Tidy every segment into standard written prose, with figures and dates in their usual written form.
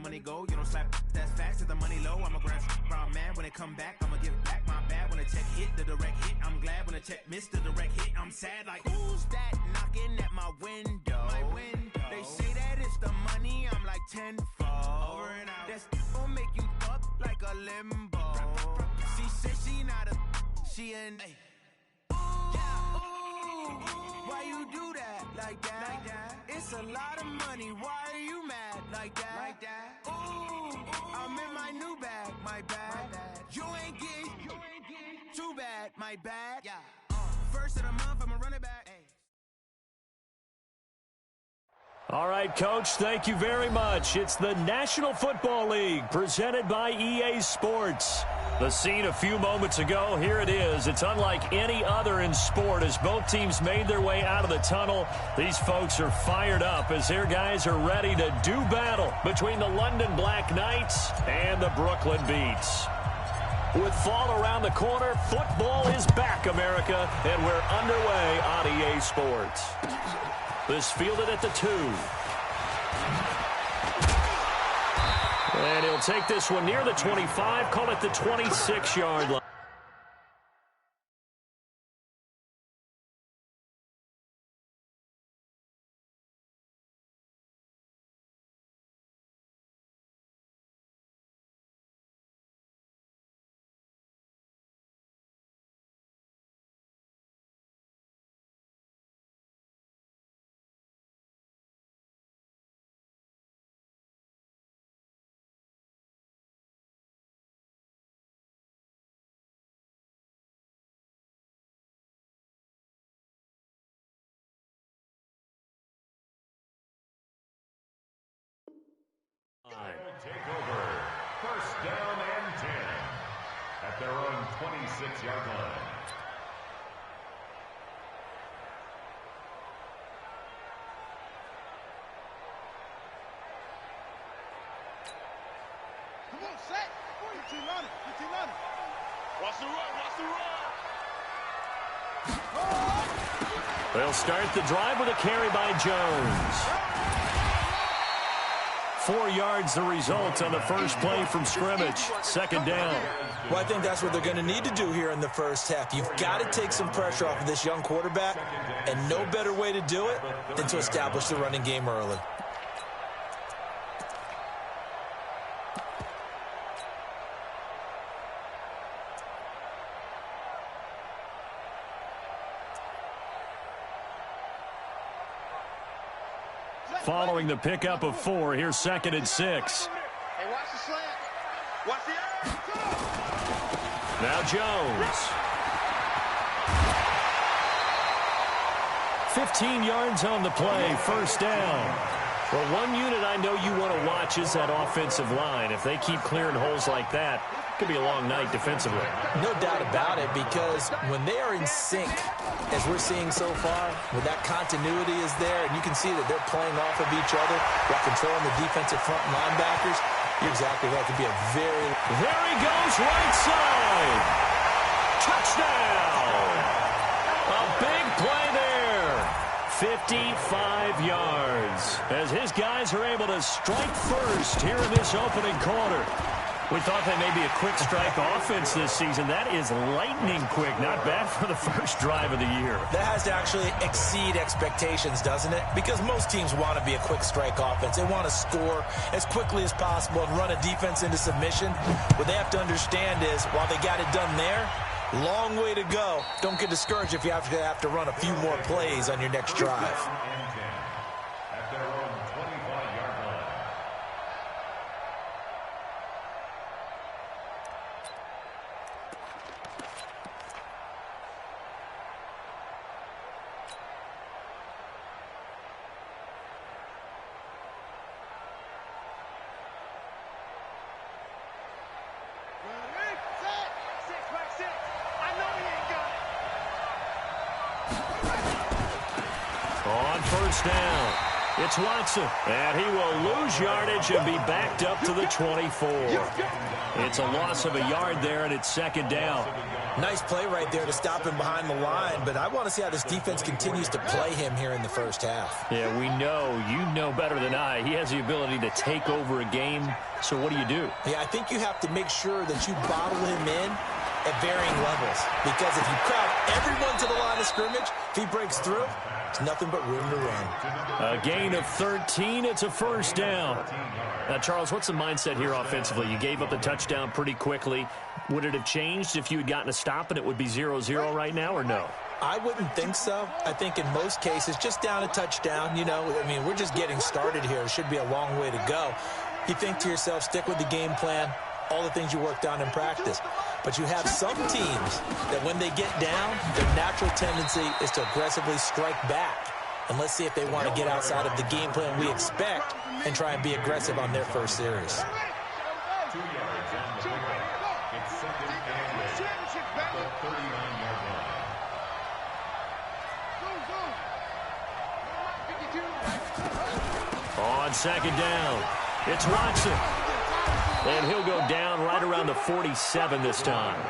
money go. You don't slap that's fast to the money low. I'm a grand brown man. When it come back, I'ma give back my bad. When the check hit, the direct hit. I'm glad when the check missed the direct hit. I'm sad like, who's that knocking at my window? They say that it's the money. I'm like tenfold. Over and out. That's gonna make you up like a limbo. She said she not a, she an. Why you do that like that? It's a lot of money. Why are you mad like that? Ooh, I'm in my new bag, my bad. You ain't getting too bad, my bad. Yeah. First of the month, I'ma run it back. Hey. All right, Coach, thank you very much. It's the National Football League presented by EA Sports. The scene a few moments ago, here it is. It's unlike any other in sport as both teams made their way out of the tunnel. These folks are fired up as their guys are ready to do battle between the London Black Knights and the Brooklyn Beats. With fall around the corner, football is back, America, and we're underway on EA Sports. This fielded at the 2. And he'll take this one near the 25, call it the 26-yard line. Takeover. First down and 10 at their own 26-yard line. Come on, set. Get your running. Get your running. Watch the run. Watch the run. They'll start the drive with a carry by Jones. 4 yards the result on the first play from scrimmage. Second down. Well, I think that's what they're going to need to do here in the first half. You've got to take some pressure off of this young quarterback, and no better way to do it than to establish the running game early. Following the pickup of 4, here's 2nd and 6. Hey, watch the slant. Watch the Now Jones. 15 yards on the play, first down. Well, one unit I know you want to watch is that offensive line. If they keep clearing holes like that, it could be a long night defensively. No doubt about it, because when they are in sync, as we're seeing so far, when that continuity is there, and you can see that they're playing off of each other while controlling the defensive front linebackers, you're exactly right. It could be a very... There he goes, right side. Touchdown. A big play there. 55 yards as his guys are able to strike first here in this opening quarter. We thought they may be a quick strike offense this season. That is lightning quick. Not bad for the first drive of the year. That has to actually exceed expectations, doesn't it? Because most teams want to be a quick strike offense. They want to score as quickly as possible and run a defense into submission. What they have to understand is, while they got it done there, long way to go. Don't get discouraged if you have to run a few more plays on your next drive. At their own 25-yard line. On first down, It's Watson, and he will lose yardage and be backed up to the 24. It's a loss of a yard there, and it's second down. Nice play right there to stop him behind the line, but I want to see how this defense continues to play him here in the first half. Yeah, we know. You know better than I. He has the ability to take over a game, so what do you do? Yeah, I think you have to make sure that you bottle him in at varying levels, because if you crowd everyone to the line of scrimmage, if he breaks through, there's nothing but room to run. A gain of 13. It's a first down. Now, Charles, what's the mindset here offensively? You gave up the touchdown pretty quickly. Would it have changed if you had gotten a stop and it would be 0-0 right now, or no? I wouldn't think so. I think in most cases, just down a touchdown, you know, I mean, we're just getting started here. It should be a long way to go. You think to yourself, stick with the game plan, all the things you worked on in practice. But you have some teams that when they get down, their natural tendency is to aggressively strike back. And let's see if they want to get outside of the game plan we expect and try and be aggressive on their first series. 2 yards on the pickup. It's second and 8 at the 39-yard line. On second down, it's Watson. And he'll go down right around the 47 this time.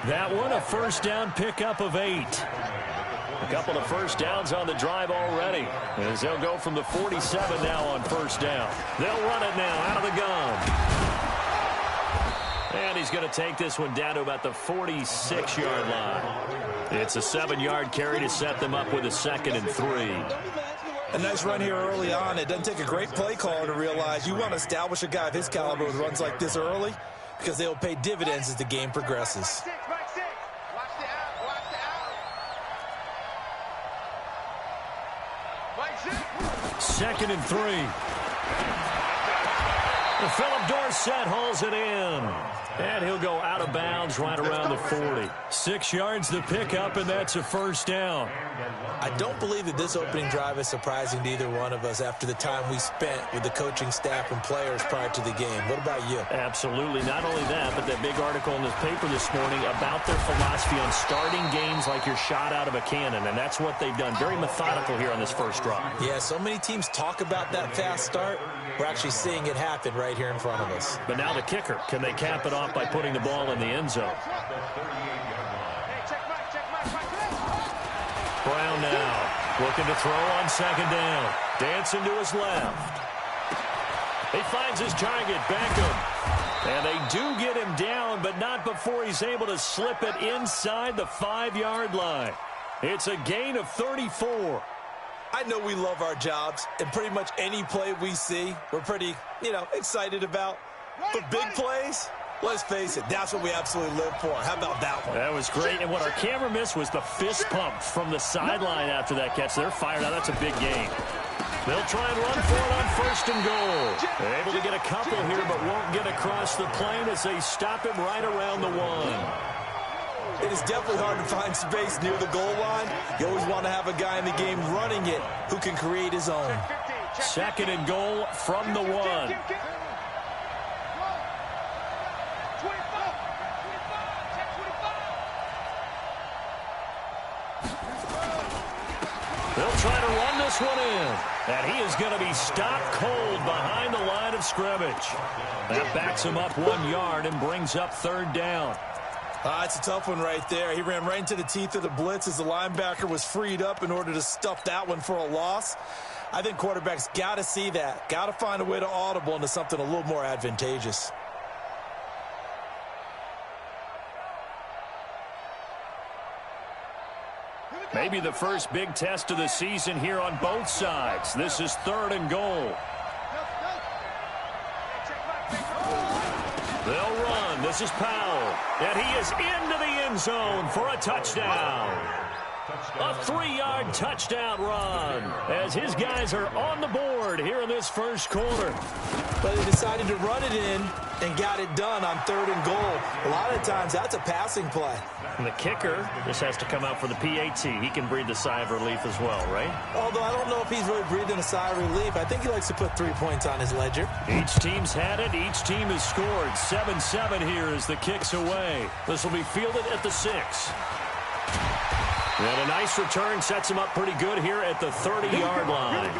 That one, a first down pickup of 8. A couple of first downs on the drive already, as they'll go from the 47 now on first down. They'll run it now out of the gun. And he's going to take this one down to about the 46-yard line. It's a 7-yard carry to set them up with a 2nd and 3. A nice run here early on. It doesn't take a great play caller to realize you want to establish a guy of his caliber with runs like this early, because they will pay dividends as the game progresses. Second and 3. And Philip Dorsett hauls it in. And he'll go out of bounds right around the 40. 6 yards the pickup, and that's a first down. I don't believe that this opening drive is surprising to either one of us after the time we spent with the coaching staff and players prior to the game. What about you? Absolutely. Not only that, but that big article in this paper this morning about their philosophy on starting games like you're shot out of a cannon, and that's what they've done. Very methodical here on this first drive. Yeah, so many teams talk about that fast start. We're actually seeing it happen right here in front of us. But now the kicker. Can they cap it off by putting the ball in the end zone? Brown now looking to throw on second down. Dancing to his left. He finds his target, Beckham. And they do get him down, but not before he's able to slip it inside the 5-yard line. It's a gain of 34. I know we love our jobs, and pretty much any play we see, we're pretty, excited about. But big plays, let's face it, that's what we absolutely live for. How about that one? That was great, and what our camera missed was the fist pump from the sideline after that catch. They're fired out. That's a big gain. They'll try and run for it on first and goal. They're able to get a couple here, but won't get across the plane as they stop him right around the 1. It is definitely hard to find space near the goal line. You always want to have a guy in the game running it who can create his own. Second and goal from the 1. They'll try to run this one in. And he is going to be stopped cold behind the line of scrimmage. That backs him up 1 yard and brings up third down. It's a tough one right there. He ran right into the teeth of the blitz as the linebacker was freed up in order to stuff that one for a loss. I think quarterbacks got to see that. Got to find a way to audible into something a little more advantageous. Maybe the first big test of the season here on both sides. This is third and goal. They'll run. This is Powell. And he is into the end zone for a touchdown. A 3-yard touchdown run as his guys are on the board here in this first quarter. But they decided to run it in and got it done on third and goal. A lot of times that's a passing play. And the kicker just has to come out for the PAT. He can breathe a sigh of relief as well, right? Although I don't know if he's really breathing a sigh of relief. I think he likes to put 3 points on his ledger. Each team's had it. Each team has scored. 7-7 here as the kick's away. This will be fielded at the 6. And a nice return sets him up pretty good here at the 30-yard line.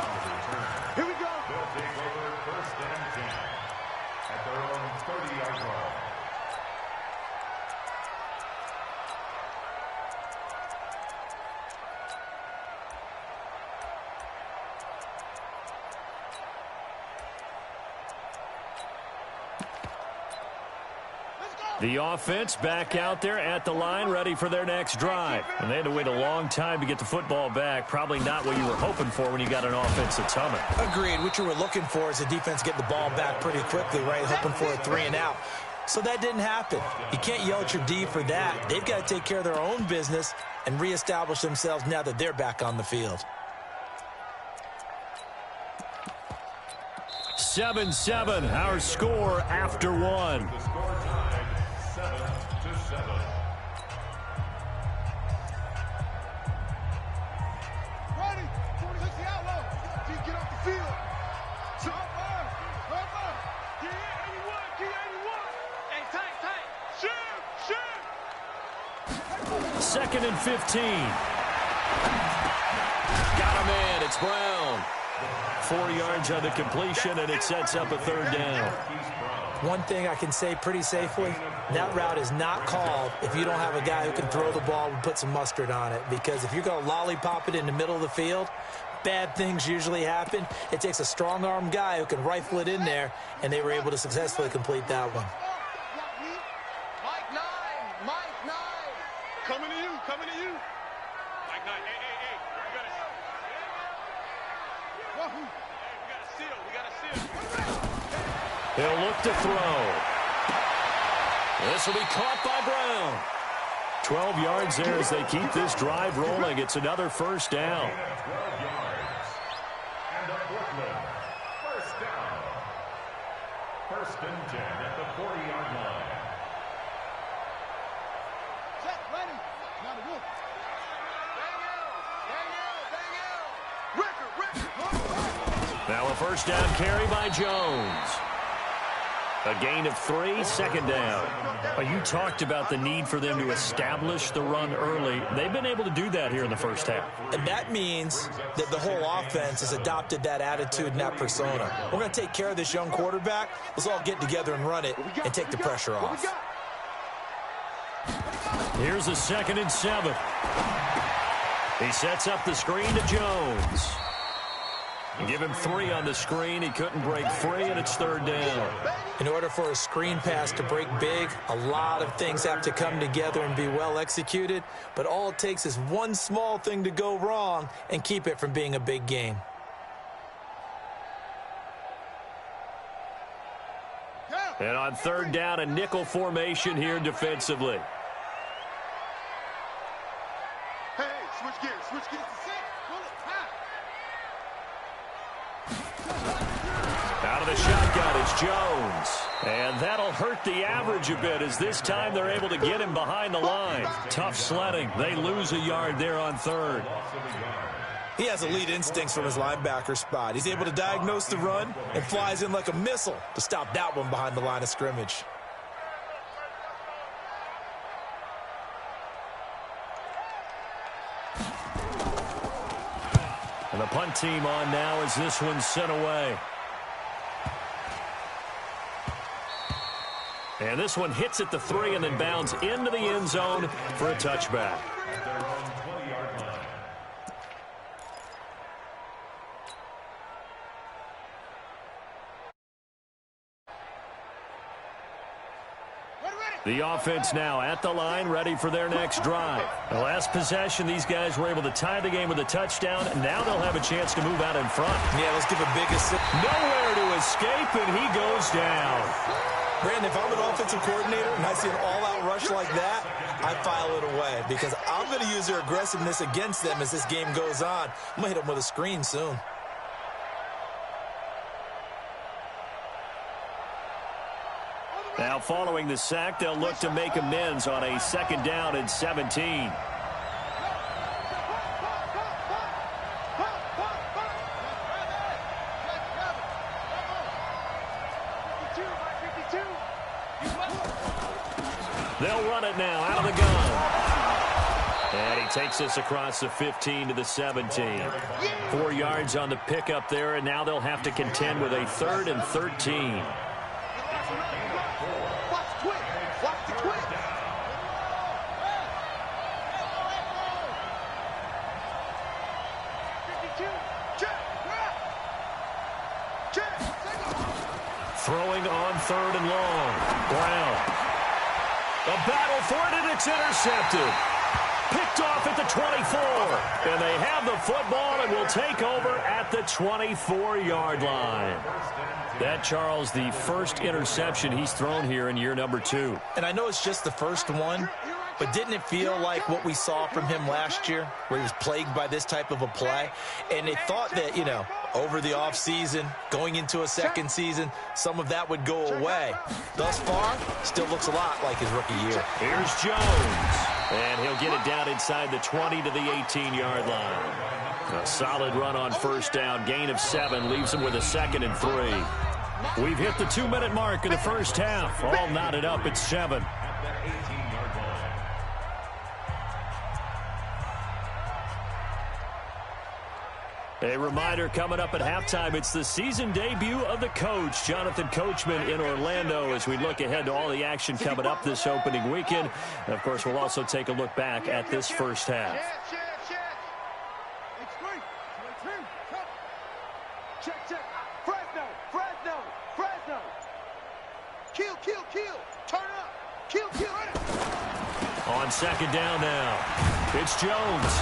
The offense back out there at the line, ready for their next drive. And they had to wait a long time to get the football back. Probably not what you were hoping for when you got an offense that's humming. Agreed. What you were looking for is the defense get the ball back pretty quickly, right? Hoping for a 3 and out. So that didn't happen. You can't yell at your D for that. They've got to take care of their own business and reestablish themselves now that they're back on the field. 7-7, our score after one. The score tied 7-7. Ready. 46 the outlaw. Team, get off the field. Top line. D81. D81. Hey, tight. Shoot. Second and 15. Got a man. It's Brown. 4 yards on the completion, and it sets up a third down. One thing I can say pretty safely, that route is not called if you don't have a guy who can throw the ball and put some mustard on it. Because if you're going to lollipop it in the middle of the field, bad things usually happen. It takes a strong-arm guy who can rifle it in there, and they were able to successfully complete that one. Mike 9. Coming to you. Mike 9. Hey. We got a seal. He'll look to throw. This will be caught by Brown. 12 yards there as they keep this drive rolling. It's another first down. 12 yards. And a BRKLYN first down. 1st and 10 at the 40-yard line. Set, ready. Now the wolf. Now a first down carry by Jones. A gain of 3, second down. You talked about the need for them to establish the run early. They've been able to do that here in the first half. And that means that the whole offense has adopted that attitude and that persona. We're going to take care of this young quarterback. Let's all get together and run it and take the pressure off. Here's a 2nd and 7. He sets up the screen to Jones. Give him 3 on the screen. He couldn't break free, and it's third down. In order for a screen pass to break big, a lot of things have to come together and be well executed. But all it takes is one small thing to go wrong and keep it from being a big game. And on third down, a nickel formation here defensively. Hey, switch gears to 6. Bullet, pass. Out of the shotgun, it's Jones. And that'll hurt the average a bit as this time they're able to get him behind the line. Tough sledding. They lose a yard there on third. He has elite instincts from his linebacker spot. He's able to diagnose the run and flies in like a missile to stop that one behind the line of scrimmage. And the punt team on now as this one's sent away. And this one hits at the 3 and then bounds into the end zone for a touchback. The offense now at the line, ready for their next drive. The last possession, these guys were able to tie the game with a touchdown. Now they'll have a chance to move out in front. Yeah, let's give a big assist. Nowhere to escape, and he goes down. Brandon, if I'm an offensive coordinator and I see an all-out rush like that, I file it away because I'm going to use their aggressiveness against them as this game goes on. I'm going to hit them with a screen soon. Now following the sack, they'll look to make amends on a 2nd down and 17. They'll run it now out of the gun. And he takes this across the 15 to the 17. 4 yards on the pickup there, and now they'll have to contend with a 3rd and 13. Throwing on 3rd and long. Brown. A battle for it, and it's intercepted. Picked off at the 24. And they have the football and will take over at the 24-yard line. That, Charles, the first interception he's thrown here in year number 2. And I know it's just the first one, but didn't it feel like what we saw from him last year, where he was plagued by this type of a play? And they thought that, you know, over the offseason, going into a second season, some of that would go away. Thus far, still looks a lot like his rookie year. Here's Jones, and he'll get it down inside the 20 to the 18-yard line. A solid run on first down, gain of 7, leaves him with a 2nd and 3. We've hit the 2-minute mark in the first half. All knotted up at 7. A reminder coming up at halftime, it's the season debut of the coach, Jonathan Coachman, in Orlando, as we look ahead to all the action coming up this opening weekend. And of course, we'll also take a look back at this first half. Check. Fresno. Kill. Turn up. Kill. On second down now, it's Jones.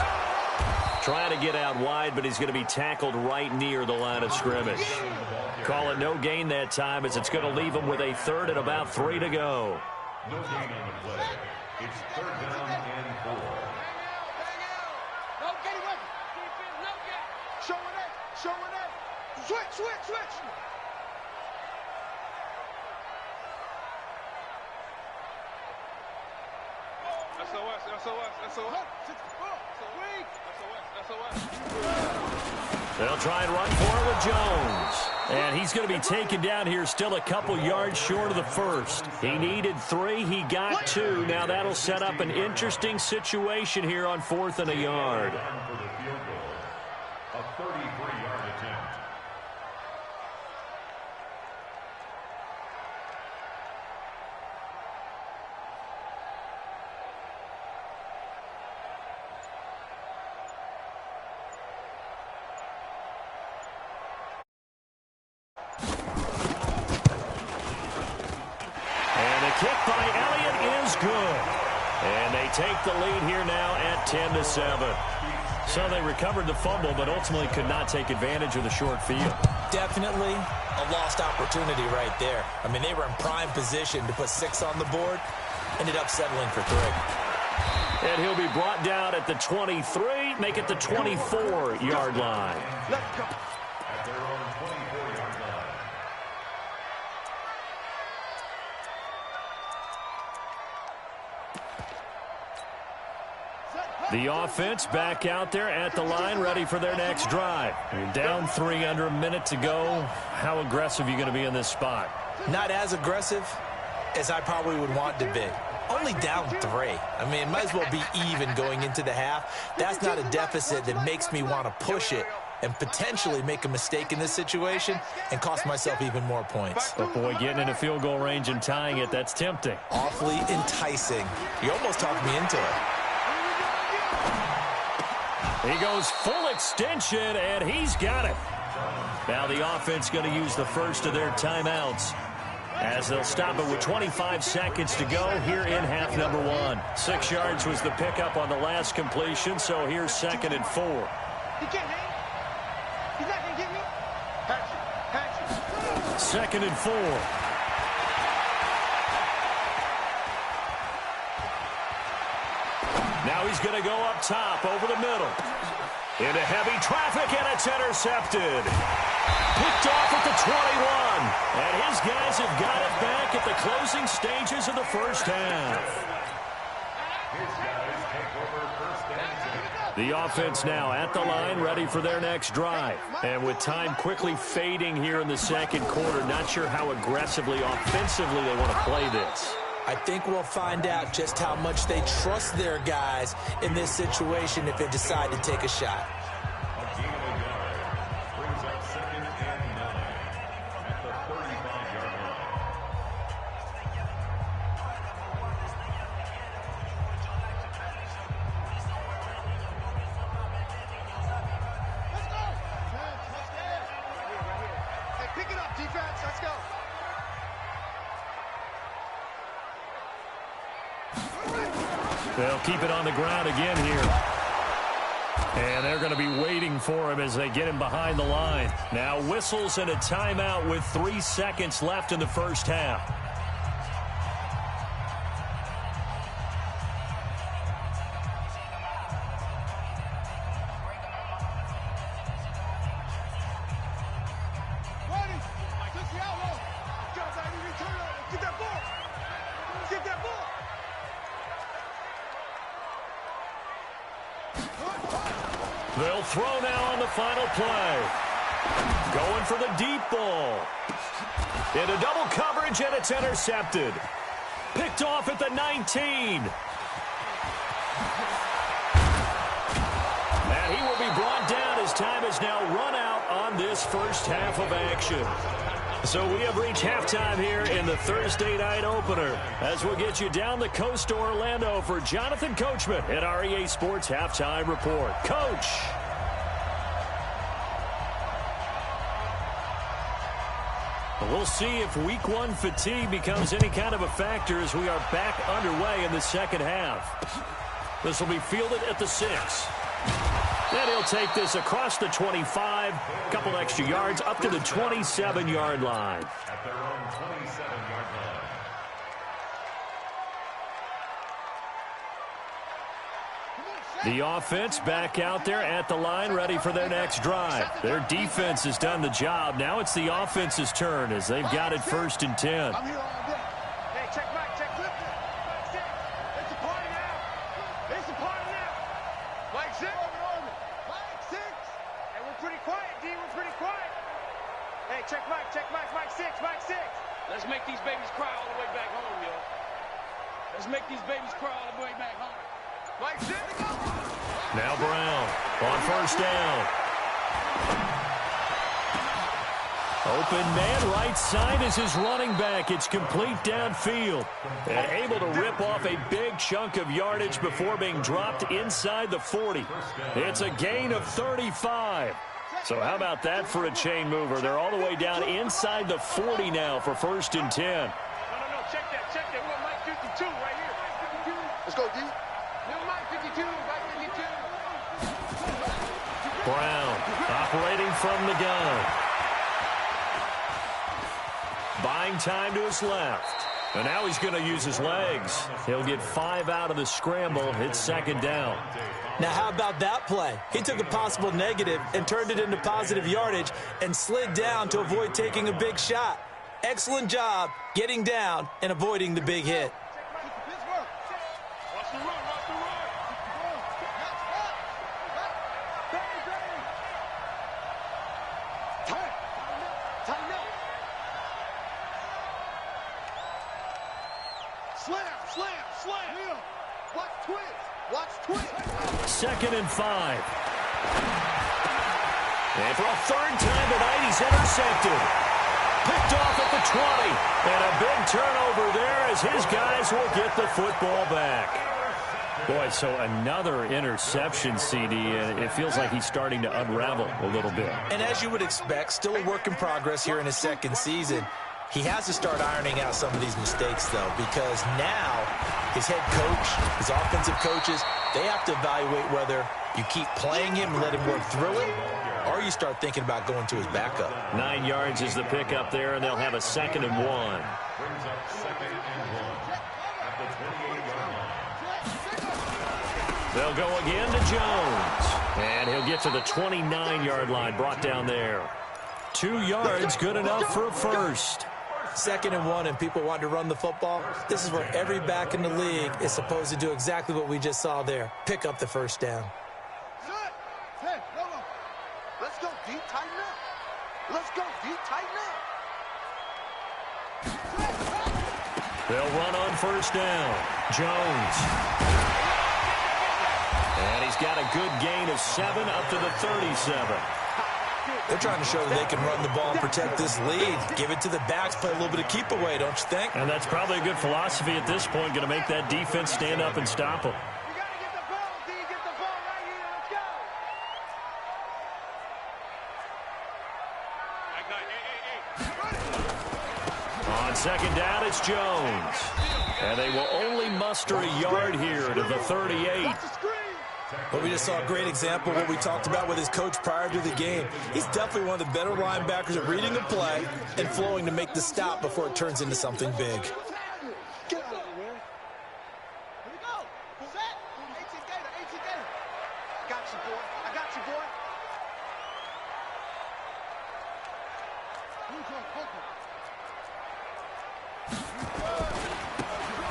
Trying to get out wide, but he's going to be tackled right near the line of scrimmage. Call it no gain that time, as it's going to leave him with a 3rd and about 3 to go. No gain on the play. It's 3rd down and 4. No getting away. No get. Showing it. Switch. SOS. They'll try and run for it with Jones. And he's going to be taken down here, still a couple yards short of the first. He needed 3. He got 2. Now that'll set up an interesting situation here on 4th and a yard. A 33-yard attempt. Kick by Elliott is good. And they take the lead here now at 10-7. So they recovered the fumble, but ultimately could not take advantage of the short field. Definitely a lost opportunity right there. I mean, they were in prime position to put 6 on the board. Ended up settling for 3. And he'll be brought down at the 23, make it the 24-yard line. Let's go. At their own 24-yard line. The offense back out there at the line, ready for their next drive. You're down 3 under a minute to go. How aggressive are you going to be in this spot? Not as aggressive as I probably would want to be. Only down 3. I mean, it might as well be even going into the half. That's not a deficit that makes me want to push it and potentially make a mistake in this situation and cost myself even more points. But boy, getting in a field goal range and tying it, that's tempting. Awfully enticing. You almost talked me into it. He goes full extension, and he's got it. Now the offense going to use the first of their timeouts, as they'll stop it with 25 seconds to go here in half number 1. 6 yards was the pickup on the last completion, so here's 2nd and 4. He can't hang. He's not going to get me. Patch it. 2nd and 4. Now he's going to go up top over the middle. Into heavy traffic, and it's intercepted. Picked off at the 21. And his guys have got it back at the closing stages of the first half. His guys take over 1st and 10. The offense now at the line, ready for their next drive. And with time quickly fading here in the second quarter, not sure how aggressively, offensively they want to play this. I think we'll find out just how much they trust their guys in this situation if they decide to take a shot. A gain of a yard brings up 2nd and 9 at the 35-yard line. Let's go. Hey, pick it up, defense. Let's go. They'll keep it on the ground again here. And they're going to be waiting for him as they get him behind the line. Now whistles and a timeout with 3 seconds left in the first half. They'll throw now on the final play. Going for the deep ball. Into double coverage, and it's intercepted. Picked off at the 19. And he will be brought down as time is now run out on this first half of action. So we have reached halftime here in the Thursday night opener, as we'll get you down the coast to Orlando for Jonathan Coachman at our EA Sports Halftime Report. Coach. We'll see if week one fatigue becomes any kind of a factor as we are back underway in the second half. This will be fielded at the 6. Then he'll take this across the 25, a couple extra yards, up to the 27-yard line. At their own 27-yard line. The offense back out there at the line, ready for their next drive. Their defense has done the job. Now it's the offense's turn as they've got it 1st and 10. I'm here all day. Hey, check Mike, check Clip. Mike 6. It's a party now. It's a party now. Mike 6. Mike 6. Hey, we're pretty quiet, D. We're pretty quiet. Hey, check Mike, Mike 6, Mike 6. Let's make these babies cry all the way back home, yo. Let's make these babies cry all the way back home. Mike 6. Now Brown on 1st down. Open man, right side is his running back. It's complete downfield. And able to rip off a big chunk of yardage before being dropped inside the 40. It's a gain of 35. So how about that for a chain mover? They're all the way down inside the 40 now for 1st and 10. No, check that. We got Mike 52 right here. Let's go, D. Mike 52, Mike 52. Brown operating from the gun. Buying time to his left. And now he's going to use his legs. He'll get 5 out of the scramble. It's 2nd down. Now, how about that play? He took a possible negative and turned it into positive yardage and slid down to avoid taking a big shot. Excellent job getting down and avoiding the big hit. Watch the run. Tighten up. Slam. Watch twist. 2nd and 5. And for a 3rd time tonight, he's intercepted. Picked off at the 20. And a big turnover there as his guys will get the football back. Boy, so another interception, CD, and it feels like he's starting to unravel a little bit. And as you would expect, still a work in progress here in his 2nd season. He has to start ironing out some of these mistakes, though, because now his head coach, his offensive coaches, they have to evaluate whether you keep playing him and let him work through it, or you start thinking about going to his backup. 9 yards is the pickup there, and they'll have a 2nd and 1. Brings up 2nd and 1 at the 28-yard line. They'll go again to Jones. And he'll get to the 29-yard line, brought down there. 2 yards, good enough for a 1st. 2nd and 1, and people want to run the football. This is where every back in the league is supposed to do exactly what we just saw there. Pick up the 1st down. Hey, no. Let's go deep, tighten up. They'll run on 1st down. Jones. And he's got a good gain of 7 up to the 37. They're trying to show that they can run the ball and protect this lead. Give it to the backs, play a little bit of keep away, don't you think? And that's probably a good philosophy at this point, going to make that defense stand up and stop them. You got to get the ball, D. Get the ball right here. Let's go. On 2nd down, it's Jones. And they will only muster a yard here to the 38. But we just saw a great example of what we talked about with his coach prior to the game. He's definitely one of the better linebackers at reading the play and flowing to make the stop before it turns into something big. Get out of here, man. Here we go. Set. 18 Gator, 18 Gator. I got you, boy. I got you, boy.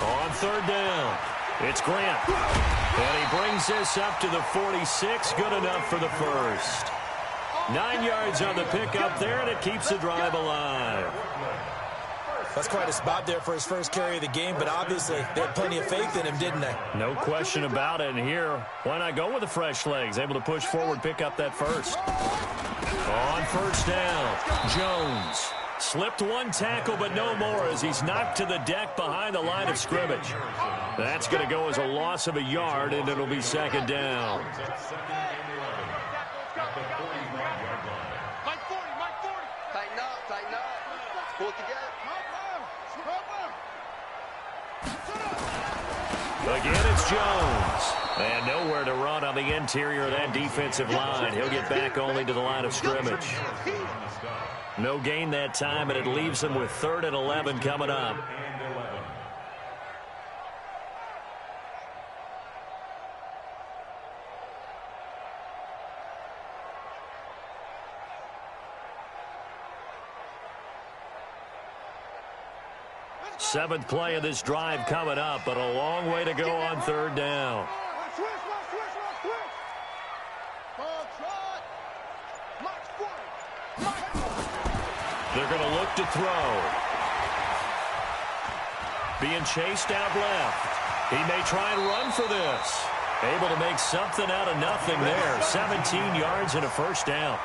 On third down, it's Grant. And he brings this up to the 46. Good enough for the first. 9 yards on the pickup there, and it keeps the drive alive. That's quite a spot there for his first carry of the game, but obviously they had plenty of faith in him, didn't they? No question about it. And here, why not go with the fresh legs? Able to push forward, pick up that first. On first down, Jones. Slipped one tackle, but no more as he's knocked to the deck behind the line of scrimmage. That's going to go as a loss of a yard, and it'll be second down. Mike 40, Mike 40. Tighten up, tighten up. Pull it together. Again, it's Jones. And nowhere to run on the interior of that defensive line. He'll get back only to the line of scrimmage. No gain that time, and it leaves him with 3rd and 11 coming up. Seventh play of this drive coming up, but a long way to go on third down. They're going to look to throw. Being chased out left. He may try and run for this. Able to make something out of nothing there. 17 yards and a first down.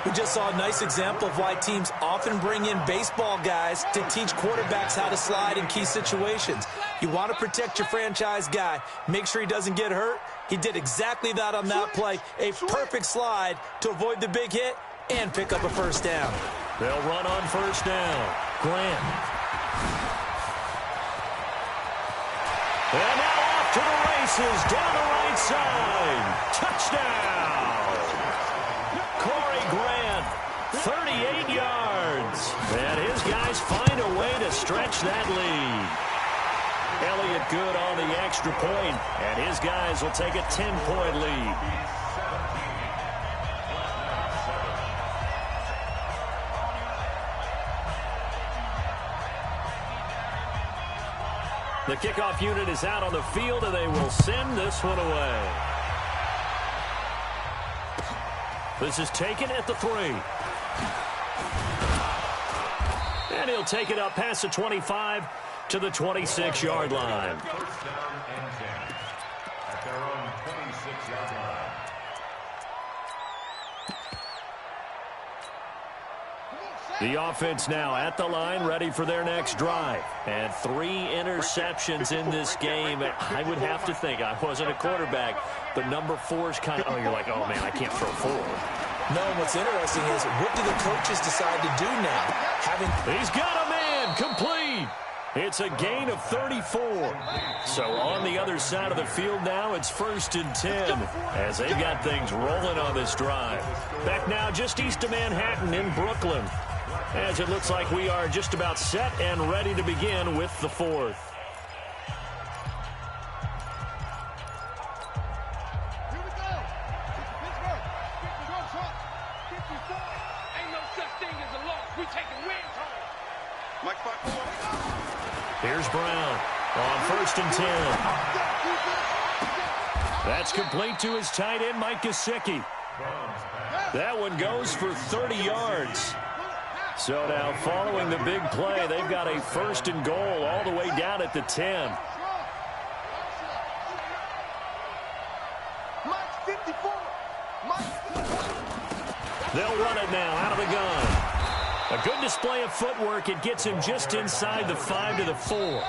We just saw a nice example of why teams often bring in baseball guys to teach quarterbacks how to slide in key situations. You want to protect your franchise guy. Make sure he doesn't get hurt. He did exactly that on that play. A perfect slide to avoid the big hit and pick up a first down. They'll run on first down. Grant. And now off to the races down the right side. Touchdown. Corey Grant, 38 yards. And his guys find a way to stretch that lead. Elliott good on the extra point, and his guys will take a 10-point lead. The kickoff unit is out on the field, and they will send this one away. This is taken at the 3. And he'll take it up past the 25 to the 26-yard line. First down and 10 at their own 26-yard line. The offense now at the line, ready for their next drive. And 3 interceptions in this game. I would have to think, I wasn't a quarterback, but number 4 is kind of, you're like, oh, man, I can't throw 4. No, what's interesting is, what do the coaches decide to do now? He's got a man, complete. It's a gain of 34. So on the other side of the field now, it's 1st and 10 as they've got things rolling on this drive. Back now just east of Manhattan in Brooklyn, as it looks like we are just about set and ready to begin with the 4th. Here we go. Pittsburgh. Ain't no such thing as a loss. We taking wins home. Mike 5-4. Here's Brown on 1st and 10. That's complete to his tight end, Mike Gesicki. That one goes for 30 yards. So now following the big play, they've got a 1st and goal all the way down at the 10. They'll run it now out of the gun. A good display of footwork. It gets him just inside the 5 to the 4.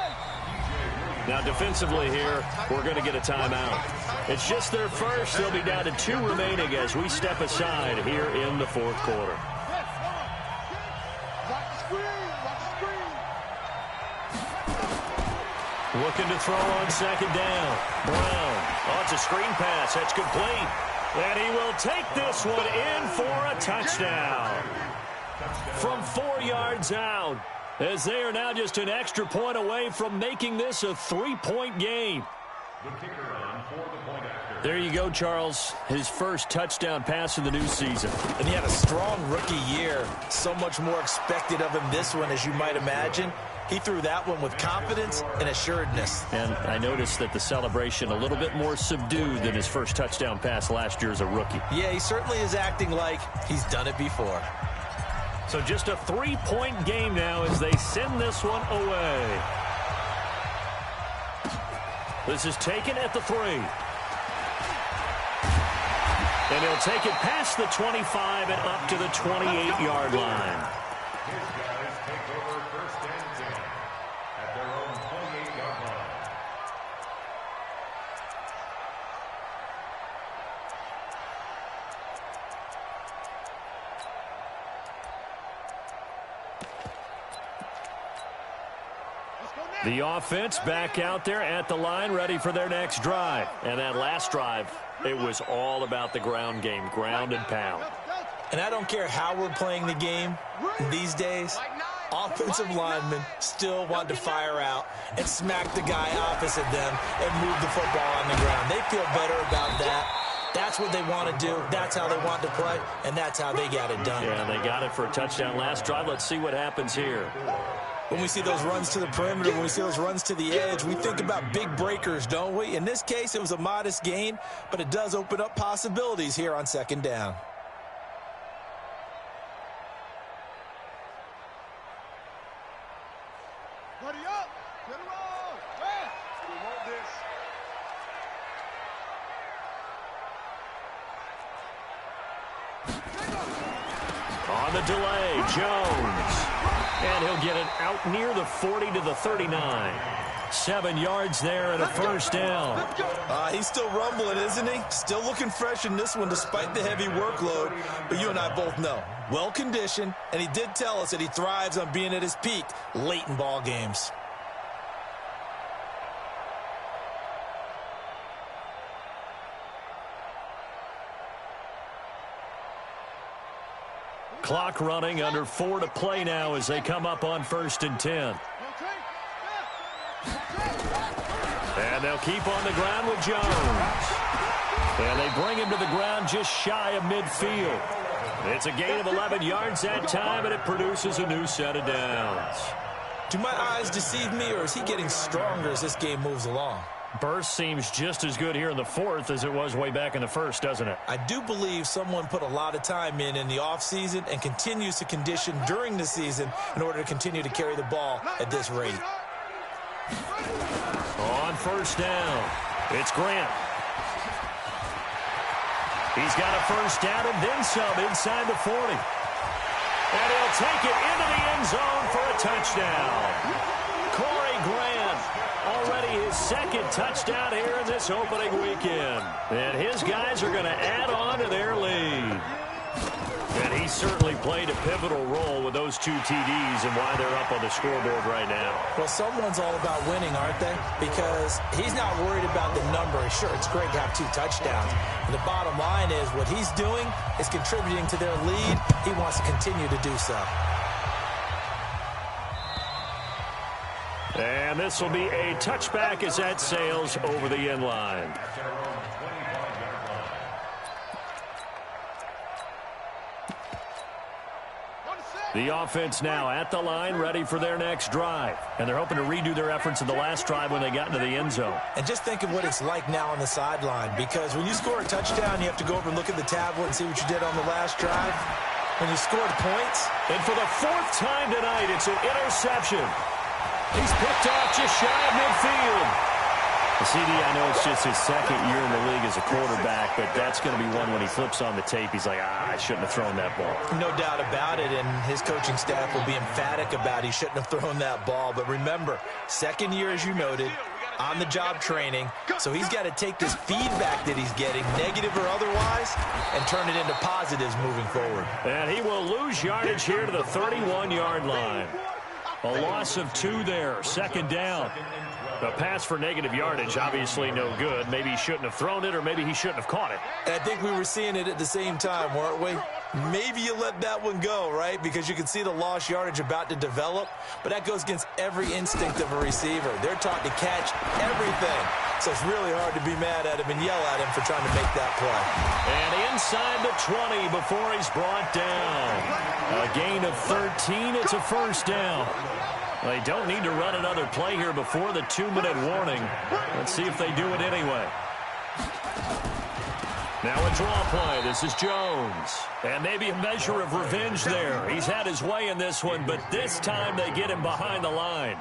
Now defensively here, we're going to get a timeout. It's just their first. They'll be down to 2 remaining as we step aside here in the 4th quarter. Looking to throw on second down. Brown. Oh, it's a screen pass. That's complete. And he will take this one in for a touchdown. From 4 yards out, as they are now just an extra point away from making this a 3-point game. The kicker on for the point after. There you go, Charles. His first touchdown pass of the new season. And he had a strong rookie year. So much more expected of him this one, as you might imagine. He threw that one with confidence and assuredness. And I noticed that the celebration a little bit more subdued than his first touchdown pass last year as a rookie. Yeah, he certainly is acting like he's done it before. So just a 3-point game now as they send this one away. This is taken at the 3. And he'll take it past the 25 and up to the 28-yard line. His guys take over first and 10 at their own 28-yard line. The offense back out there at the line, ready for their next drive. And that last drive, it was all about the ground game, ground and pound. And I don't care how we're playing the game these days, offensive linemen still want to fire out and smack the guy opposite them and move the football on the ground. They feel better about that. That's what they want to do. That's how they want to play, and that's how they got it done. Yeah, they got it for a touchdown last drive. Let's see what happens here. When we see those runs to the perimeter, when we see those runs to the edge, we think about big breakers, don't we? In this case, it was a modest gain, but it does open up possibilities here on second down. Buddy up! Get it on! Fast! We want this. On the delay, Jones. And he'll get it out near the 40 to the 39. 7 yards there and a first down. He's still rumbling, isn't he? Still looking fresh in this one despite the heavy workload. But you and I both know, well-conditioned, and he did tell us that he thrives on being at his peak late in ball games. Clock running, under 4 to play now as they come up on first and 10. And they'll keep on the ground with Jones. And they bring him to the ground just shy of midfield. It's a gain of 11 yards that time, and it produces a new set of downs. Do my eyes deceive me, or is he getting stronger as this game moves along? Burst seems just as good here in the fourth as it was way back in the first, doesn't it? I do believe someone put a lot of time in the offseason and continues to condition during the season in order to continue to carry the ball at this rate. On first down, it's Grant. He's got a first down and then some inside the 40. And he'll take it into the end zone for a touchdown. Corey Grant, already his second touchdown here in this opening weekend. And his guys are going to add on to their lead. And he certainly played a pivotal role with those 2 TDs and why they're up on the scoreboard right now. Well, someone's all about winning, aren't they? Because he's not worried about the number. Sure, it's great to have 2 touchdowns. And the bottom line is what he's doing is contributing to their lead. He wants to continue to do so. And this will be a touchback as that sails over the end line. The offense now at the line, ready for their next drive. And they're hoping to redo their efforts in the last drive when they got into the end zone. And just think of what it's like now on the sideline, because when you score a touchdown, you have to go over and look at the tablet and see what you did on the last drive. When you scored points. And for the 4th time tonight, it's an interception. He's picked off just shy of midfield. The CD, I know it's just his second year in the league as a quarterback, but that's going to be one when he flips on the tape. He's like, I shouldn't have thrown that ball. No doubt about it, and his coaching staff will be emphatic about he shouldn't have thrown that ball. But remember, second year, as you noted, on-the-job training, so he's got to take this feedback that he's getting, negative or otherwise, and turn it into positives moving forward. And he will lose yardage here to the 31-yard line. A loss of 2 there, second down. A pass for negative yardage, obviously no good. Maybe he shouldn't have thrown it, or maybe he shouldn't have caught it. And I think we were seeing it at the same time, weren't we? Maybe you let that one go, right? Because you can see the lost yardage about to develop, but that goes against every instinct of a receiver. They're taught to catch everything. So it's really hard to be mad at him and yell at him for trying to make that play. And inside the 20 before he's brought down. A gain of 13, it's a first down. They don't need to run another play here before the 2-minute warning. Let's see if they do it anyway. Now a draw play. This is Jones. And maybe a measure of revenge there. He's had his way in this one, but this time they get him behind the line.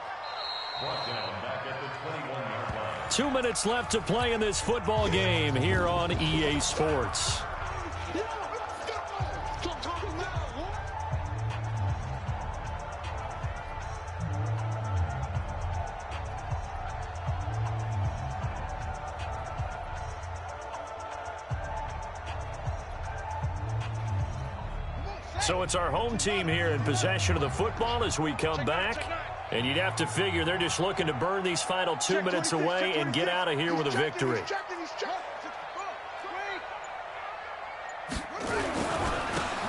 2 minutes left to play in this football game here on EA Sports. So it's our home team here in possession of the football as we come back. And you'd have to figure they're just looking to burn these final 2 minutes away and get out of here with a victory.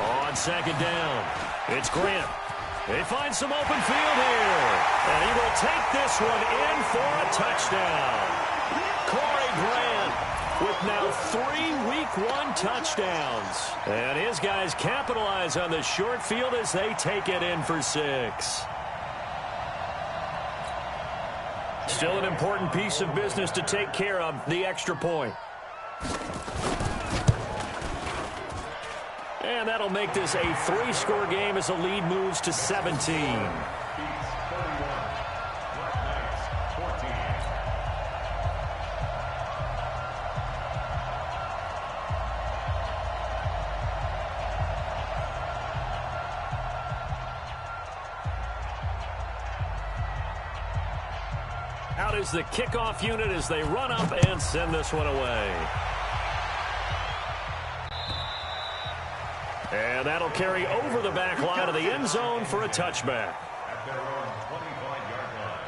On second down, it's Grant. They find some open field here. And he will take this one in for a touchdown. Corey Grant with now 3 Week 1 touchdowns. And his guys capitalize on the short field as they take it in for 6. Still an important piece of business to take care of, the extra point. And that'll make this a 3-score game as the lead moves to 17. Out is the kickoff unit as they run up and send this one away. And that'll carry over the back line of the end zone for a touchback. At their own 25-yard line.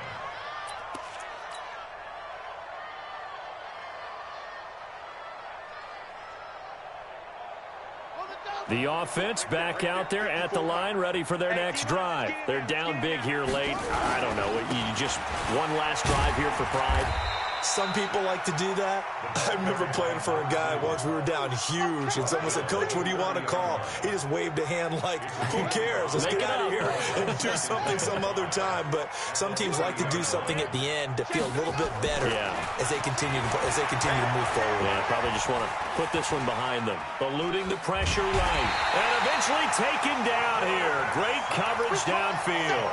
The offense back out there at the line, ready for their next drive. They're down big here late. I don't know. You just one last drive here for pride. Some people like to do that. I remember playing for a guy once. We were down huge, and someone said, "Coach, what do you want to call?" He just waved a hand like, "Who cares? Let's get out of here and do something some other time." But some teams like to do something at the end to feel a little bit better as they continue to move forward. Yeah, probably just want to put this one behind them. Eluding the pressure right, and eventually taken down here. Great coverage downfield.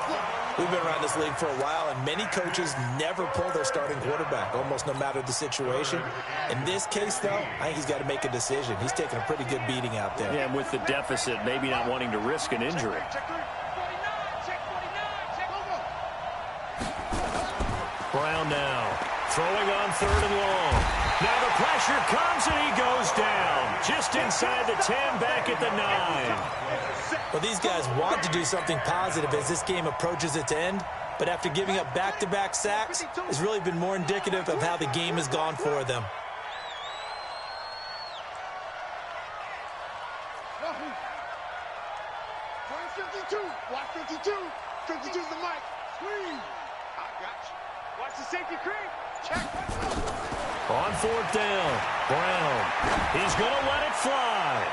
We've been around this league for a while, and many coaches never pull their starting quarterback, almost no matter the situation. In this case, though, I think he's got to make a decision. He's taking a pretty good beating out there. Yeah, and with the deficit, maybe not wanting to risk an injury. Brown now, throwing on 3rd and long. Now the pressure comes, and he goes down. Just inside the 10, back at the 9. Well, these guys want to do something positive as this game approaches its end, but after giving up back-to-back sacks, it's really been more indicative of how the game has gone for them. Watch 52. 52's the mic. Squeeze. I got you. Watch the safety creep. Check. On 4th down, Brown. He's going to let it fly.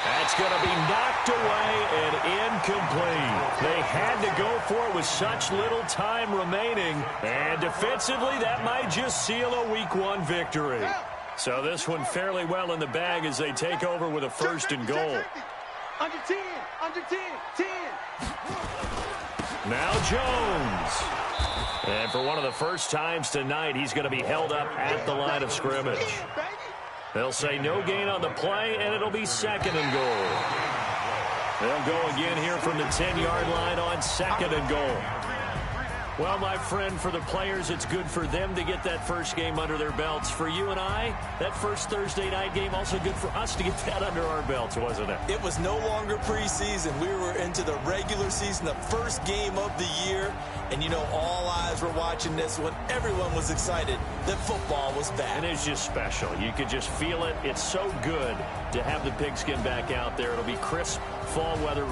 That's going to be knocked away and incomplete. They had to go for it with such little time remaining. And defensively, that might just seal a Week 1 victory. So this one fairly well in the bag as they take over with a 1st and goal. Under 10. Under 10. 10. Now Jones. And for one of the first times tonight, he's going to be held up at the line of scrimmage. They'll say no gain on the play, and it'll be 2nd and goal. They'll go again here from the 10-yard line on 2nd and goal. Well, my friend, for the players, it's good for them to get that first game under their belts. For you and I, that first Thursday night game, also good for us to get that under our belts, wasn't it? It was no longer preseason. We were into the regular season, the first game of the year. And, you know, all eyes were watching this when everyone was excited that football was back. And it's just special. You could just feel it. It's so good to have the pigskin back out there. It'll be crisp fall weather.